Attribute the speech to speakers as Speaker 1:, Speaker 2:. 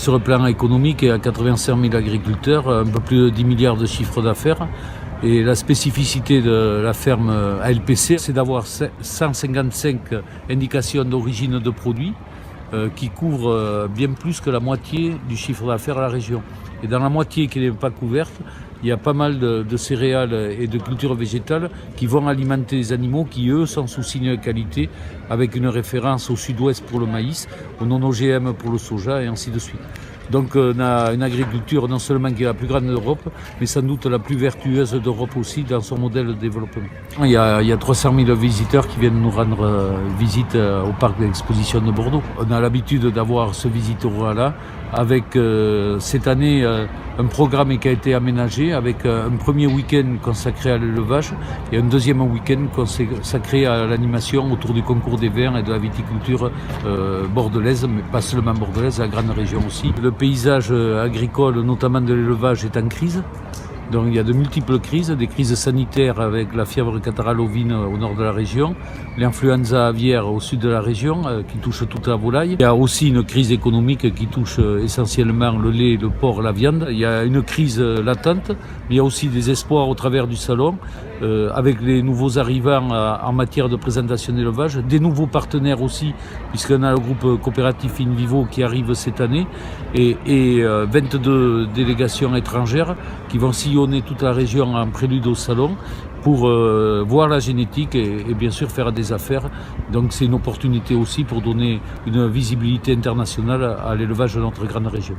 Speaker 1: Sur le plan économique, il y a 85 000 agriculteurs, un peu plus de 10 milliards de chiffre d'affaires. Et la spécificité de la ferme ALPC, c'est d'avoir 155 indications d'origine de produits qui couvrent bien plus que la moitié du chiffre d'affaires à la région. Et dans la moitié qui n'est pas couverte, il y a pas mal de céréales et de cultures végétales qui vont alimenter les animaux qui, eux, sont sous signe de qualité, avec une référence au sud-ouest pour le maïs, au non-OGM pour le soja et ainsi de suite. Donc on a une agriculture non seulement qui est la plus grande d'Europe, mais sans doute la plus vertueuse d'Europe aussi dans son modèle de développement. Il y a 300 000 visiteurs qui viennent nous rendre visite au parc d'exposition de Bordeaux. On a l'habitude d'avoir ce visiteur-là avec cette année un programme qui a été aménagé avec un premier week-end consacré à l'élevage et un deuxième week-end consacré à l'animation autour du concours des vins et de la viticulture bordelaise, mais pas seulement bordelaise, la grande région aussi. Le paysage agricole, notamment de l'élevage, est en crise. Donc il y a de multiples crises, des crises sanitaires avec la fièvre catarrhale ovine au nord de la région, l'influenza aviaire au sud de la région qui touche toute la volaille. Il y a aussi une crise économique qui touche essentiellement le lait, le porc, la viande. Il y a une crise latente, mais il y a aussi des espoirs au travers du salon avec les nouveaux arrivants en matière de présentation d'élevage, des nouveaux partenaires aussi, puisqu'on a le groupe coopératif InVivo qui arrive cette année et 22 délégations étrangères qui vont sillonner toute la région en prélude au salon pour voir la génétique et bien sûr faire des affaires. Donc c'est une opportunité aussi pour donner une visibilité internationale à l'élevage de notre grande région.